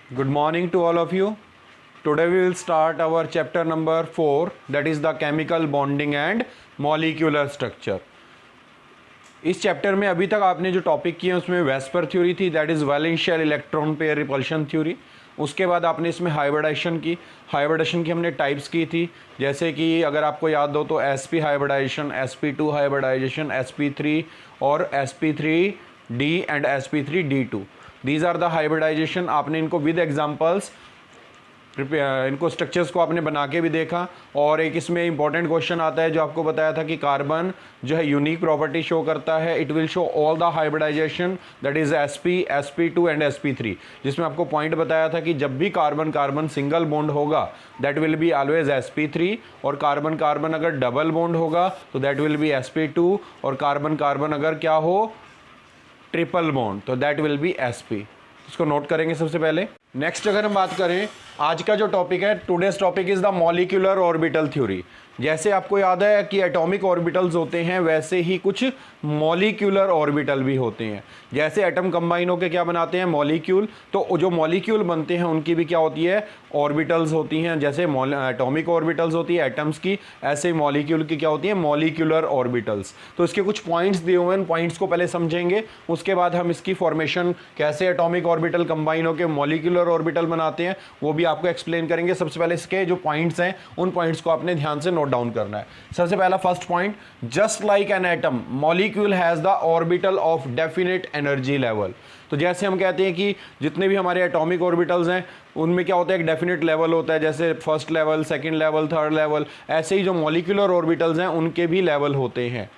Good morning to all of you. Today we will start our chapter number 4, that is the chemical bonding and molecular structure. इस chapter में अभी तक आपने जो topic किए उसमें वेस्पर थ्योरी थी, that is वैलेंशियल electron pair repulsion theory. उसके बाद आपने इसमें हाइब्रिडाइजेशन की हमने टाइप्स की थी, जैसे कि अगर आपको याद हो तो sp hybridisation, sp2 hybridisation, sp3 और sp3d and sp3d2. These are the hybridisation. आपने इनको विद एग्जांपल्स इनको स्ट्रक्चर्स को आपने बना के भी देखा. और एक इसमें इंपॉर्टेंट क्वेश्चन आता है जो आपको बताया था कि कार्बन जो है यूनिक प्रॉपर्टी शो करता है. It will show all the hybridization that is sp, sp2 and sp3, जिसमें आपको पॉइंट बताया था कि जब भी कार्बन कार्बन सिंगल बॉन्ड होगा that will be always sp3, और कार्बन कार्बन अगर डबल बॉन्ड होगा तो दैट विल बी sp2, और कार्बन कार्बन अगर क्या हो ट्रिपल बॉन्ड तो दैट विल बी sp. इसको नोट करेंगे सबसे पहले. नेक्स्ट अगर हम बात करें, आज का जो टॉपिक है, today's topic is the molecular orbital theory. जैसे आपको याद है कि एटॉमिक ऑर्बिटल्स होते हैं, वैसे ही कुछ मॉलिक्यूलर ऑर्बिटल भी होते हैं. जैसे एटम कंबाइन होकर क्या बनाते हैं, मॉलिक्यूल, तो जो मॉलिक्यूल बनते हैं उनकी भी क्या होती है, ऑर्बिटल्स होती हैं. जैसे एटॉमिक ऑर्बिटल्स होती है एटम्स की, ऐसे मॉलिक्यूल की क्या होती है, मॉलिक्यूलर ऑर्बिटल्स. तो इसके कुछ पॉइंट्स दिए हुए हैं, पॉइंट्स को पहले समझेंगे, उसके बाद हम इसकी फॉर्मेशन कैसे एटॉमिक ऑर्बिटल कंबाइन होकर मॉलिक्यूलर ऑर्बिटल बनाते हैं वो भी आपको एक्सप्लेन करेंगे. सबसे पहले इसके जो पॉइंट्स हैं उन पॉइंट्स को आपने ध्यान से नोट डाउन करना है. सबसे पहला first point, just like an atom molecule has the orbital of definite energy level. तो जैसे हम कहते हैं कि जितने भी हमारे एटॉमिक ऑर्बिटल्स हैं उनमें क्या होता है, एक डेफिनेट लेवल होता है, जैसे first level, second level, third level, ऐसे ही जो मॉलिक्यूलर ऑर्बिटल्स हैं उनके भी लेवल होते हैं.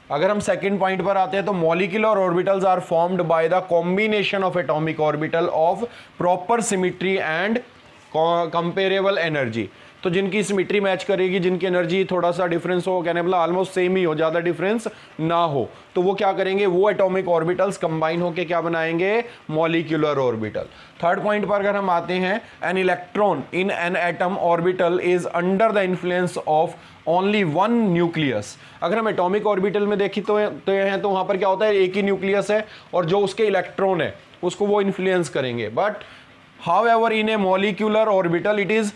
अगर हम सेकंड पॉइंट पर आते हैं तो molecular orbitals are formed by the combination of atomic orbital of proper symmetry and comparable energy. तो जिनकी सिमिट्री मैच करेगी, जिनकी एनर्जी थोड़ा सा डिफरेंस हो, कहने मतलब ऑलमोस्ट सेम ही हो, ज़्यादा डिफरेंस ना हो, तो वो क्या करेंगे, वो एटॉमिक ऑर्बिटल्स कंबाइन होकर क्या बनाएंगे, मॉलिक्यूलर ऑर्बिटल. थर्ड पॉइंट पर अगर हम आते हैं, an electron in an atom orbital is under the influence of only one nucleus. अगर हम एटॉमिक ऑर्बिटल में देखें तो वहां पर क्या होता है, एक ही न्यूक्लियस है और जो उसके इलेक्ट्रॉन है उसको वो इन्फ्लुएंस करेंगे. But however in a molecular orbital it is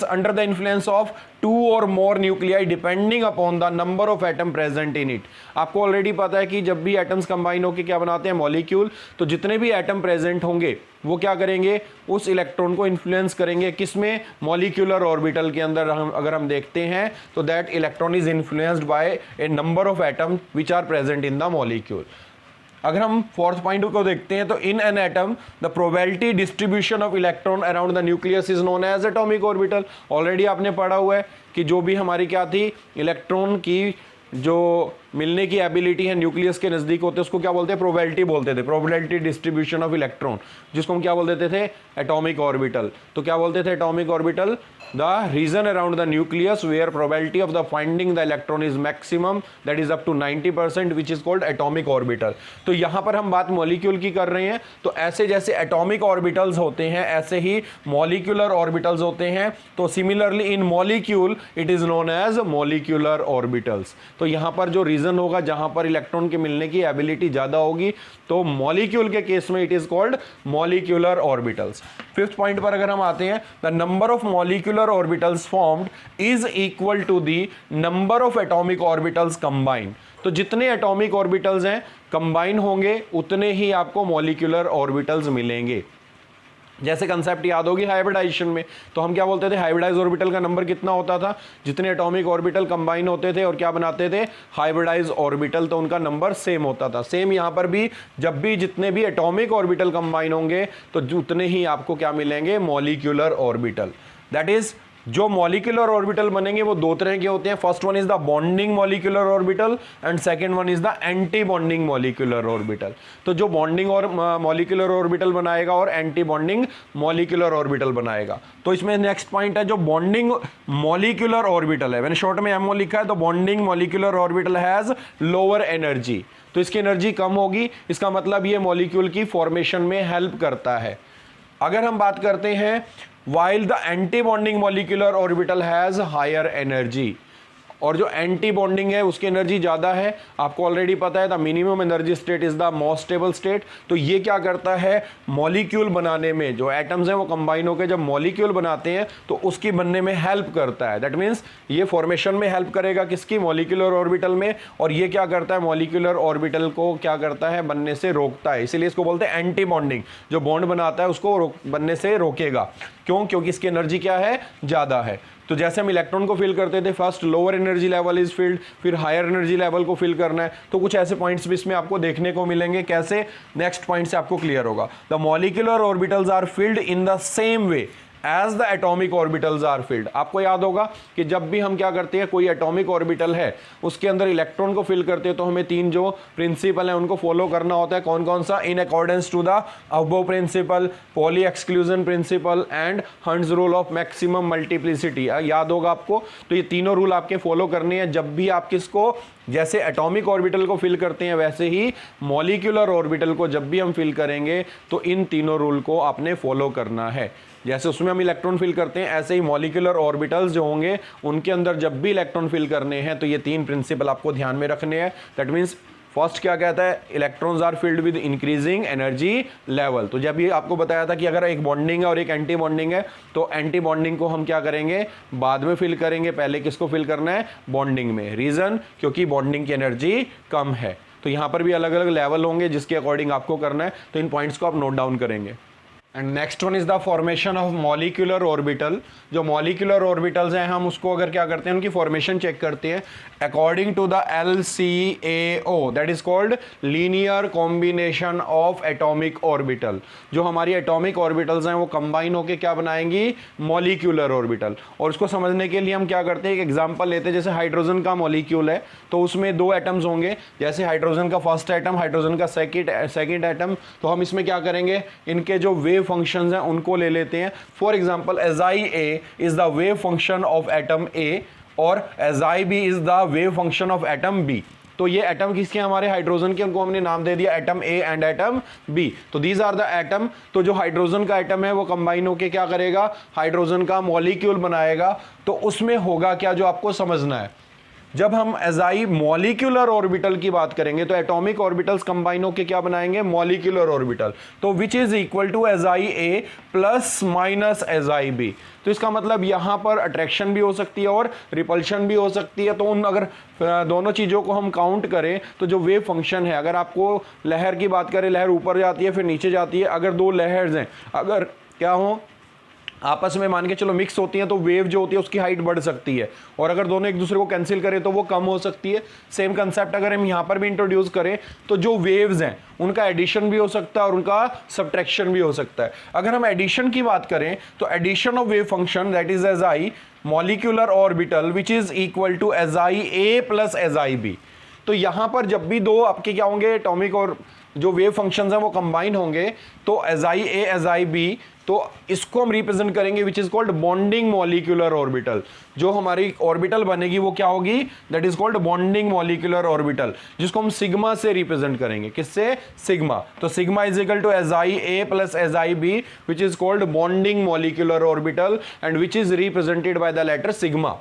under the influence of two or more nuclei depending upon the number of atom present in it. आपको ऑलरेडी पता है कि जब भी एटम्स कंबाइन होकर क्या बनाते हैं, मॉलिक्यूल, तो जितने भी एटम प्रेजेंट होंगे वो क्या करेंगे, उस इलेक्ट्रॉन को इन्फ्लुएंस करेंगे. किसमें, मॉलिक्यूलर ऑर्बिटल के अंदर अगर हम देखते हैं तो that electron is influenced by a number of atom which are present in the molecule. अगर हम फोर्थ पॉइंट को देखते हैं तो in an atom the probability distribution of electron around the nucleus is known as atomic orbital. Already आपने पढ़ा हुआ है कि जो भी हमारी क्या थी, इलेक्ट्रॉन की जो मिलने की एबिलिटी है न्यूक्लियस के नज़दीक होते हैं उसको क्या बोलते हैं, प्रोबेबिलिटी बोलते थे, प्रोबेबिलिटी डिस्ट्रीब्यूशन ऑफ इलेक्ट्रॉन, जिसको हम क्या बोल देते थे, एटॉमिक ऑर्बिटल. तो क्या बोलते थे, atomic orbital the region around the nucleus where probability of the finding the electron is maximum, that is up to 90%, which is called atomic orbital. तो यहां पर हम बात मॉलिक्यूल की कर रहे हैं, तो ऐसे जैसे एटॉमिक ऑर्बिटल्स होते हैं ऐसे ही मॉलिक्यूलर ऑर्बिटल्स होते हैं. तो similarly in molecule it is known as molecular orbitals. तो यहां पर जो रीजन होगा जहां पर इलेक्ट्रॉन के मिलने की एबिलिटी ज्यादा होगी तो मॉलिक्यूल के केस में it is called molecular orbitals. Fifth point पर अगर हम आते हैं, the number of molecular orbitals formed is equal to the number of atomic orbitals combined. तो जितने एटॉमिक ऑर्बिटल्स हैं कंबाइन होंगे उतने ही आपको मॉलिक्यूलर ऑर्बिटल्स मिलेंगे. जैसे कंसेप्ट याद होगी हाइब्रिडाइजेशन में, तो हम क्या बोलते थे, हाइब्रिडाइज ऑर्बिटल का नंबर कितना होता था, जितने एटॉमिक ऑर्बिटल कंबाइन होते थे और क्या बनाते थे, हाइब्रिडाइज ऑर्बिटल, तो उनका नंबर सेम होता था. सेम यहां पर भी, जब भी जितने भी एटॉमिक ऑर्बिटल कंबाइन होंगे तो उतने ही आपको क्या मिलेंगे, मॉलिक्यूलर ऑर्बिटल. दैट इज जो मॉलिक्यूलर ऑर्बिटल बनेंगे वो दो तरह के होते हैं. फर्स्ट वन इज द bonding molecular orbital and second one is the anti bonding molecular orbital. तो जो बॉन्डिंग और मॉलिक्यूलर ऑर्बिटल बनाएगा और एंटी बॉन्डिंग मॉलिक्यूलर ऑर्बिटल बनाएगा. तो इसमें नेक्स्ट पॉइंट है जो बॉन्डिंग मॉलिक्यूलर ऑर्बिटल है, मैंने शॉर्ट में एमओ लिखा है, तो bonding molecular orbital has lower energy. तो इसकी एनर्जी कम होगी, इसका मतलब ये मॉलिक्यूल की फॉर्मेशन में हेल्प करता है. अगर हम बात करते हैं while the anti-bonding molecular orbital has higher energy, और जो एंटी बॉन्डिंग है उसकी एनर्जी ज़्यादा है। आपको ऑलरेडी पता है the minimum energy state is the most stable state. तो ये क्या करता है, मॉलिक्यूल बनाने में, जो एटम्स हैं वो कंबाइन होकर जब मॉलिक्यूल बनाते हैं तो उसकी बनने में हेल्प करता है। दैट मीन्स ये फॉर्मेशन में हेल्प करेगा किसकी, मॉलिक्यूलर ऑर्बिटल में। और ये क्या करता है, मॉलिक्यूलर ऑर्बिटल को क्या करता है, बनने से रोकता है। इसीलिए इसको बोलते हैं एंटी बॉन्डिंग। जो बॉन्ड बनाता है उसको बनने से रोकेगा। क्यों? क्योंकि इसकी एनर्जी क्या है, ज़्यादा है। तो जैसे हम इलेक्ट्रॉन को फिल करते थे, first lower energy level is filled, फिर हायर एनर्जी लेवल को फिल करना है। तो कुछ ऐसे पॉइंट्स भी इसमें आपको देखने को मिलेंगे। कैसे, नेक्स्ट पॉइंट से आपको क्लियर होगा। The molecular orbitals are filled in the same way as the atomic orbitals are filled. आपको याद होगा कि जब भी हम क्या करते हैं, कोई एटॉमिक ऑर्बिटल है उसके अंदर इलेक्ट्रॉन को फिल करते हैं तो हमें 3 जो प्रिंसिपल है उनको फॉलो करना होता है। कौन कौन सा? In accordance to the above principle, Pauli exclusion principle and Hund's rule of maximum multiplicity. याद होगा आपको। तो ये तीनों रूल आपके फॉलो करने हैं जब भी आप किसको, जैसे एटॉमिक ऑर्बिटल को फिल करते हैं वैसे ही मॉलिक्यूलर ऑर्बिटल को जब भी हम फिल करेंगे तो इन तीनों रूल को आपने फॉलो करना है। जैसे उसमें हम इलेक्ट्रॉन फिल करते हैं ऐसे ही मॉलिक्यूलर ऑर्बिटल्स जो होंगे उनके अंदर जब भी इलेक्ट्रॉन फिल करने हैं तो ये 3 प्रिंसिपल आपको ध्यान में रखने हैं। दैट मीन्स फर्स्ट क्या कहता है, electrons are filled with increasing energy level. तो जब ये आपको बताया था कि अगर एक बॉन्डिंग है और एक एंटी बॉन्डिंग है तो एंटी बॉन्डिंग को हम क्या करेंगे, बाद में फिल करेंगे। पहले किसको फिल करना है, बॉन्डिंग में। रीजन, क्योंकि बॉन्डिंग की एनर्जी कम है। तो यहाँ पर भी अलग अलग लेवल होंगे जिसके अकॉर्डिंग आपको करना है। तो इन पॉइंट्स को आप नोट डाउन करेंगे। And next one is the formation of molecular orbital. जो मॉलिक्यूलर ऑर्बिटल्स हैं हम उसको अगर क्या करते हैं, उनकी फॉर्मेशन चेक करते हैं according to the LCAO, that is called linear combination of atomic orbital. जो हमारी एटॉमिक ऑर्बिटल्स हैं वो कंबाइन होकर क्या बनाएंगी, मॉलिक्यूलर ऑर्बिटल। और उसको समझने के लिए हम क्या करते हैं, एक एग्जांपल लेते हैं। जैसे हाइड्रोजन का मॉलिक्यूल है तो उसमें 2 एटम्स होंगे। जैसे हाइड्रोजन का फर्स्ट एटम, हाइड्रोजन का सेकंड एटम। तो हम इसमें क्या करेंगे, इनके जो वेव फंक्शंस हैं उनको ले लेते हैं। For example Zi is the wave function of atom A और Zi B is the wave function of atom B। तो ये एटम किसके, हमारे हाइड्रोजन के, उनको हमने नाम दे दिया atom A and atom B। तो दीज आर द एटम। तो जो हाइड्रोजन का एटम है वो कंबाइन होके क्या करेगा, हाइड्रोजन का मॉलिक्यूल बनाएगा। तो उसमें होगा क्या, जो आपको समझना है। जब हम Zi मॉलिक्यूलर ऑर्बिटल की बात करेंगे तो एटॉमिक ऑर्बिटल्स कंबाइन होकर क्या बनाएंगे, मॉलिक्यूलर ऑर्बिटल। तो which is equal to Zi plus minus Zi B। तो इसका मतलब यहां पर अट्रैक्शन भी हो सकती है और रिपल्शन भी हो सकती है। तो उन अगर दोनों चीज़ों को हम काउंट करें तो जो वेव फंक्शन है, अगर आपको लहर की बात करें, लहर ऊपर जाती है फिर नीचे जाती है। अगर 2 लहर्स हैं, अगर क्या हो, आपस में मान के चलो मिक्स होती हैं तो वेव जो होती है उसकी हाइट बढ़ सकती है। और अगर दोनों एक दूसरे को कैंसिल करें तो वो कम हो सकती है। सेम कंसेप्ट अगर हम यहाँ पर भी इंट्रोड्यूस करें तो जो वेव्स हैं उनका एडिशन भी हो सकता है और उनका सब्ट्रैक्शन भी हो सकता है। अगर हम एडिशन की बात करें तो addition of wave function that is Zi molecular orbital which is equal to Zi A plus Zi B। तो यहां पर जब भी 2 आपके क्या होंगे, एटॉमिक और जो वेव फंक्शंस हैं वो कंबाइन होंगे तो Zi A Zi B, तो इसको हम रिप्रेजेंट करेंगे which is called bonding molecular orbital. जो हमारी ऑर्बिटल बनेगी वो क्या होगी, that is called bonding molecular orbital, जिसको हम सिग्मा से रिप्रेजेंट करेंगे। किससे, सिग्मा। तो sigma is equal to Zi A plus Zi B which is called bonding molecular orbital and which is represented by the letter sigma.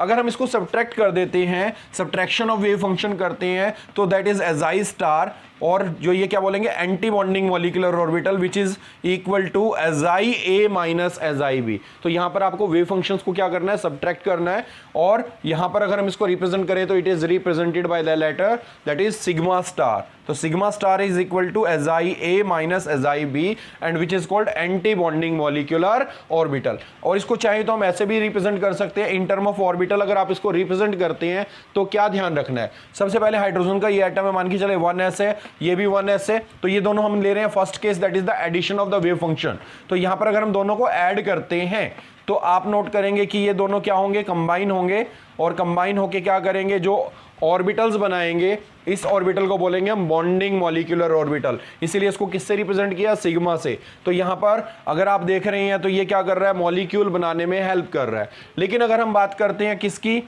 अगर हम इसको subtract कर देते हैं, सब्ट्रैक्शन ऑफ वेव फंक्शन करते हैं तो दैट इज Zi स्टार। और जो ये क्या बोलेंगे, anti bonding molecular orbital which is equal to Zi A minus Zi B। तो यहां पर आपको वेव फंक्शंस को क्या करना है, सब्ट्रैक्ट करना है। और यहां पर अगर हम इसको रिप्रेजेंट करें तो it is represented by the letter that is sigma star. तो sigma star is equal to Zi A minus Zi B and which is called anti bonding molecular orbital. और इसको चाहे तो हम ऐसे भी रिप्रेजेंट कर सकते हैं इन टर्म ऑफ ऑर्बिटल। अगर आप इसको रिप्रेजेंट करते हैं तो क्या ध्यान रखना है, सबसे पहले हाइड्रोजन का ये एटम है, मान के चले 1s है, ये भी 1s है। तो ये दोनों हम ले रहे हैं first case that is the addition of the wave function. तो यहां पर अगर हम दोनों को ऐड करते हैं तो आप नोट करेंगे कि ये दोनों क्या होंगे, कंबाइन होंगे। और कंबाइन होके क्या करेंगे, जो ऑर्बिटल्स बनाएंगे इस ऑर्बिटल को बोलेंगे हम बॉन्डिंग मॉलिक्यूलर ऑर्बिटल। इसीलिए इसको किससे रिप्रेजेंट किया, सिग्मा से। तो यहां पर अगर आप देख रहे हैं तो ये क्या कर रहा है, मॉलिक्यूल बनाने में हेल्प कर रहा है। लेकिन अगर हम बात करते हैं किसकी,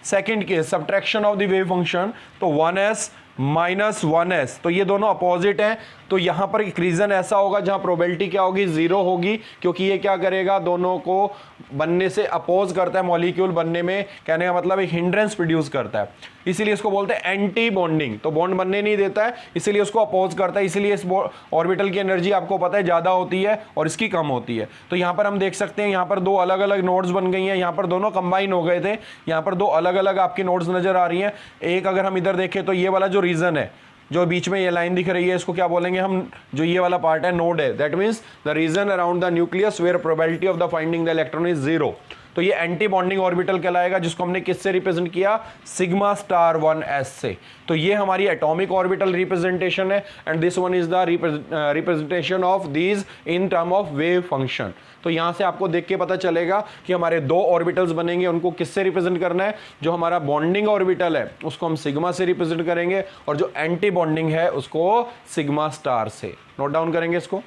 second case, subtraction of the wave function, तो 1s माइनस 1s, तो ये दोनों अपोजिट हैं। तो यहां पर एक रीजन ऐसा होगा जहां प्रोबेबिलिटी क्या होगी, 0 होगी, क्योंकि ये क्या करेगा, दोनों को बनने से अपोज करता है, मॉलिक्यूल बनने में, कहने का मतलब एक हिंड्रेंस प्रोड्यूस करता है, इसीलिए इसको बोलते हैं एंटी बॉन्डिंग। तो बॉन्ड बनने नहीं देता है, इसीलिए उसको अपोज करता है, इसीलिए इस ऑर्बिटल की एनर्जी आपको पता है ज़्यादा होती है और इसकी कम होती है। तो यहाँ पर हम देख सकते हैं, यहाँ पर दो अलग अलग नोड्स बन गई हैं, यहाँ पर दोनों कंबाइन हो गए थे, यहाँ पर दो अलग अलग आपकी नोड्स नजर आ रही हैं। एक अगर हम इधर देखें तो ये वाला जो रीजन है, जो बीच में ये लाइन दिख रही है, इसको क्या बोलेंगे हम, जो ये वाला पार्ट है नोड है, that means the region around the nucleus where probability of the finding the electron is 0। तो ये एंटी बॉन्डिंग ऑर्बिटल कहलाएगा, जिसको हमने किससे रिप्रेजेंट किया, सिग्मा स्टार 1s से। तो ये हमारी एटॉमिक ऑर्बिटल रिप्रेजेंटेशन है, and this one is the representation of these in term of wave function. तो यहां से आपको देख के पता चलेगा कि हमारे दो ऑर्बिटल्स बनेंगे, उनको किससे रिप्रेजेंट करना है, जो हमारा बॉन्डिंग ऑर्बिटल है उसको हम सिग्मा से रिप्रेजेंट करेंगे, और जो एंटी बॉन्डिंग है उसको सिग्मा स्टार से। नोट डाउन करेंगे इसको।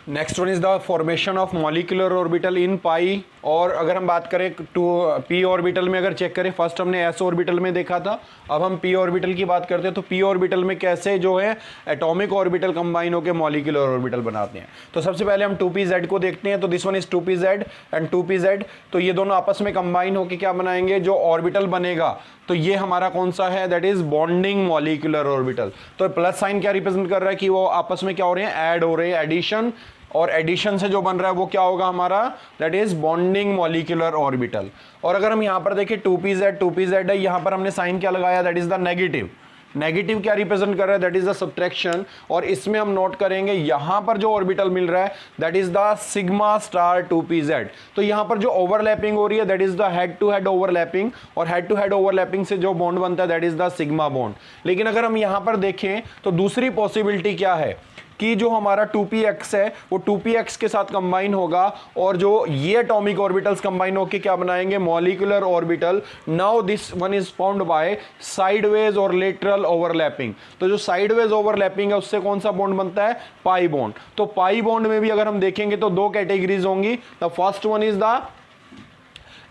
Next one is the formation of molecular orbital in pi. और अगर हम बात करें टू पी ऑर्बिटल में, अगर चेक करें, फर्स्ट हमने एस ऑर्बिटल में देखा था, अब हम पी ऑर्बिटल की बात करते हैं। तो पी ऑर्बिटल में कैसे जो है एटॉमिक ऑर्बिटल कंबाइन होकर मॉलिक्यूलर ऑर्बिटल बनाते हैं। तो सबसे पहले हम 2pz को देखते हैं। तो this one is 2pz and 2pz। तो ये दोनों आपस में कंबाइन होकर क्या बनाएंगे, जो ऑर्बिटल बनेगा, तो ये हमारा कौन सा है, that is bonding molecular orbital. तो प्लस साइन क्या रिप्रेजेंट कर रहा है कि वो आपस में क्या हो रहे हैं, ऐड हो रहे हैं, एडिशन, और एडिशन से जो बन रहा है वो क्या होगा हमारा, that is bonding molecular orbital. और अगर हम यहां पर देखें 2pz है, यहां पर हमने साइन क्या लगाया, that is the negative. Negative क्या रिप्रेजेंट कर रहा है, दैट इज द सब्ट्रैक्शन। और इसमें हम नोट करेंगे यहां पर जो ऑर्बिटल मिल रहा है that is the sigma star 2pz। तो यहां पर जो ओवरलैपिंग हो रही है that is the head to head overlapping, और हेड टू हेड ओवरलैपिंग से जो बॉन्ड बनता है that is the sigma bond. लेकिन अगर हम यहां पर देखें तो दूसरी पॉसिबिलिटी क्या है कि जो हमारा 2px है वो 2px के साथ कंबाइन होगा, और जो ये एटॉमिक ऑर्बिटल्स कंबाइन होकर क्या बनाएंगे, molecular orbital. Now this one is found by sideways और लेटरल ओवरलैपिंग। तो जो साइडवेज ओवरलैपिंग है उससे कौन सा बॉन्ड बनता है, पाई बॉन्ड। तो पाई बॉन्ड में भी अगर हम देखेंगे तो दो कैटेगरीज होंगी। द फर्स्ट वन इज द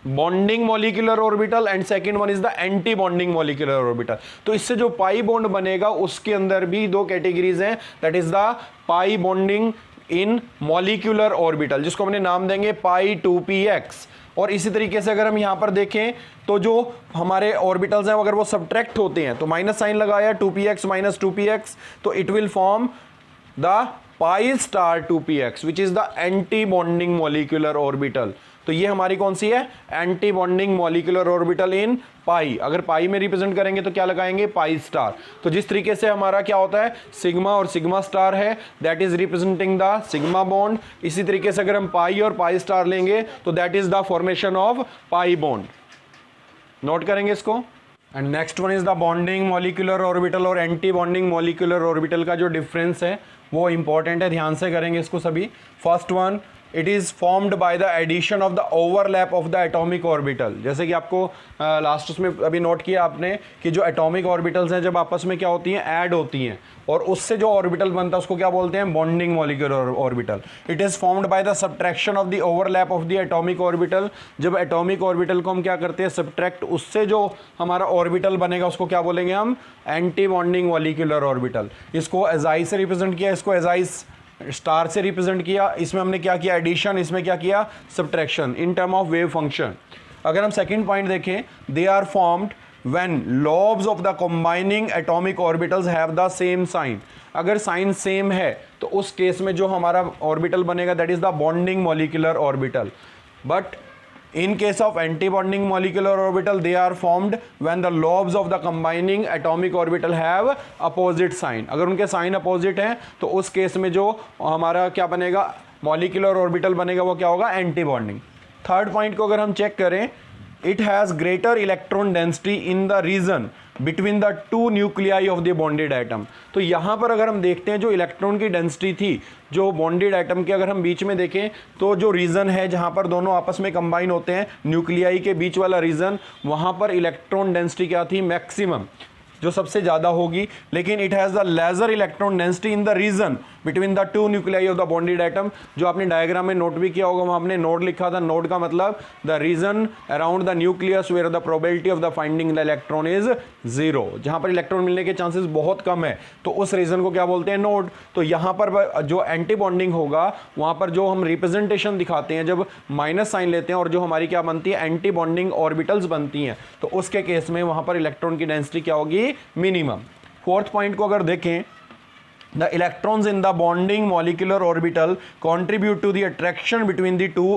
bonding molecular orbital and second one is the anti bonding molecular orbital. तो इससे जो पाई बॉन्ड बनेगा उसके अंदर भी दो कैटेगरीज हैं, that is the pi bonding in molecular orbital, जिसको हमने नाम देंगे पाई 2px। और इसी तरीके से अगर हम यहां पर देखें तो जो हमारे ऑर्बिटल्स हैं अगर वो सब्ट्रैक्ट होते हैं, तो माइनस साइन लगाया 2px माइनस 2px, तो it will form the pi star 2px which is the anti bonding molecular orbital. तो ये हमारी कौन सी है, anti bonding molecular orbital in pi. अगर पाई में रिप्रेजेंट करेंगे तो क्या लगाएंगे, पाई स्टार। तो जिस तरीके से हमारा क्या होता है, सिग्मा और सिग्मा स्टार है, that is representing the sigma bond. इसी तरीके से अगर हम पाई और पाई स्टार लेंगे तो that is the formation of pi bond. Note करेंगे इसको। एंड नेक्स्ट वन इज द बॉन्डिंग मॉलिक्यूलर ऑर्बिटल और एंटी बॉन्डिंग मॉलिक्यूलर ऑर्बिटल का जो डिफरेंस है वो इंपॉर्टेंट है, ध्यान से करेंगे इसको सभी। First one, it is formed by the addition of the overlap of the atomic orbital. जैसे कि आपको लास्ट उसमें अभी नोट किया आपने कि जो एटॉमिक ऑर्बिटल्स हैं जब आपस में क्या होती हैं, ऐड होती हैं, और उससे जो ऑर्बिटल बनता है उसको क्या बोलते हैं, bonding molecular orbital. It is formed by the subtraction of the overlap of the atomic orbital. जब एटॉमिक ऑर्बिटल को हम क्या करते हैं, सब्ट्रैक्ट, उससे जो हमारा ऑर्बिटल बनेगा उसको क्या बोलेंगे हम, एंटी बॉन्डिंग मॉलिक्यूलर ऑर्बिटल। इसको एजाई से रिप्रेजेंट किया, इसको एजाई स्टार से रिप्रेजेंट किया। इसमें हमने क्या किया, एडिशन, इसमें क्या किया, subtraction in term of wave function. अगर हम सेकंड पॉइंट देखें, they are formed when lobes of the combining atomic orbitals have the same sign. अगर साइन सेम है तो उस केस में जो हमारा ऑर्बिटल बनेगा दैट इज द बॉन्डिंग मॉलिक्यूलर ऑर्बिटल। But in case of anti-bonding molecular orbital they are formed when the lobes of the combining atomic orbital have opposite sign। अगर उनके साइन अपोजिट हैं तो उस केस में जो हमारा क्या बनेगा, मॉलिक्यूलर ऑर्बिटल बनेगा, वो क्या होगा, एंटी बॉन्डिंग। थर्ड पॉइंट को अगर हम चेक करें, it has greater electron density in the region between the two nuclei of the bonded atom. तो यहाँ पर अगर हम देखते हैं जो इलेक्ट्रॉन की डेंसिटी थी जो बॉन्डेड एटम के, अगर हम बीच में देखें तो जो रीजन है जहाँ पर दोनों आपस में कंबाइन होते हैं, न्यूक्लियाई के बीच वाला रीजन, वहाँ पर इलेक्ट्रॉन डेंसिटी क्या थी, मैक्सिमम, जो सबसे ज़्यादा होगी। लेकिन it has the lesser electron density in the region between the two nuclei of the bonded atom. जो आपने डायग्राम में नोट भी किया होगा, वहाँ आपने नोड लिखा था। नोड का मतलब the region around the nucleus where the probability of the finding the electron is zero, जहाँ पर इलेक्ट्रॉन मिलने के चांसेस बहुत कम है, तो उस रीजन को क्या बोलते हैं, नोड। तो यहाँ पर जो एंटी बॉन्डिंग होगा, वहाँ पर जो हम रिप्रेजेंटेशन दिखाते हैं, जब माइनस साइन लेते हैं और जो हमारी क्या बनती है, एंटी बॉन्डिंग ऑर्बिटल्स बनती हैं, तो उसके केस में वहाँ पर इलेक्ट्रॉन की डेंसिटी क्या होगी, मिनिमम। फोर्थ पॉइंट को अगर देखें, the electrons in the bonding molecular orbital contribute to the attraction between the two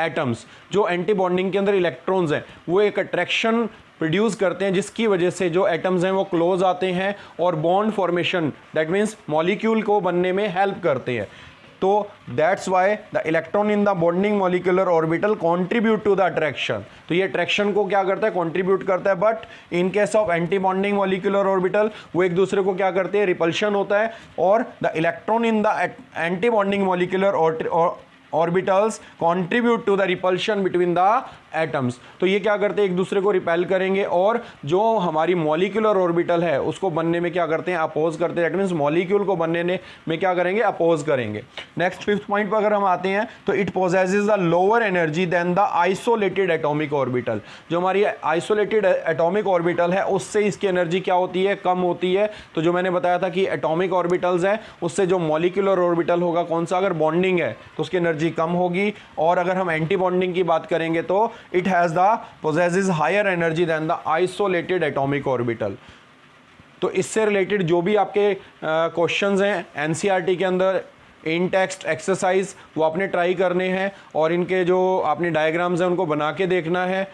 atoms। जो एंटी बॉन्डिंग के अंदर इलेक्ट्रॉन्स हैं वो एक अट्रैक्शन प्रोड्यूस करते हैं, जिसकी वजह से जो एटम्स हैं वो क्लोज आते हैं और bond formation, that means molecule को बनने में हेल्प करते हैं। तो that's why the electron in the bonding molecular orbital contribute to the attraction. तो ये अट्रैक्शन को क्या करता है, कॉन्ट्रीब्यूट करता है। But in case of anti bonding molecular orbital, वो एक दूसरे को क्या करते हैं, रिपल्शन होता है। और the electron in the anti bonding molecular orbitals contribute to the repulsion between the atoms. तो ये क्या करते हैं, एक दूसरे को रिपेल करेंगे और जो हमारी मॉलिक्यूलर ऑर्बिटल है उसको बनने में क्या करते हैं, अपोज करते हैं। दैट मीन्स मॉलिक्यूल को बनने में क्या करेंगे, अपोज करेंगे। नेक्स्ट फिफ्थ पॉइंट पर अगर हम आते हैं, तो it possesses the lower energy than the isolated atomic orbital. जो हमारी आइसोलेटेड एटॉमिक ऑर्बिटल है उससे इसकी एनर्जी क्या होती है, कम होती है। तो जो मैंने बताया था कि एटॉमिक ऑर्बिटल्स है, उससे जो मॉलिक्यूलर ऑर्बिटल होगा कौन सा, अगर बॉन्डिंग है तो उसकी एनर्जी कम होगी। और अगर हम एंटी बॉन्डिंग की बात करेंगे तो it has the possesses higher energy than the isolated atomic orbital। तो इससे रिलेटेड जो भी आपके क्वेश्चंस हैं एनसीईआरटी के अंदर, इन टेक्स्ट एक्सरसाइज, वो आपने ट्राई करने हैं और इनके जो आपने डायग्राम्स हैं उनको बना के देखना है।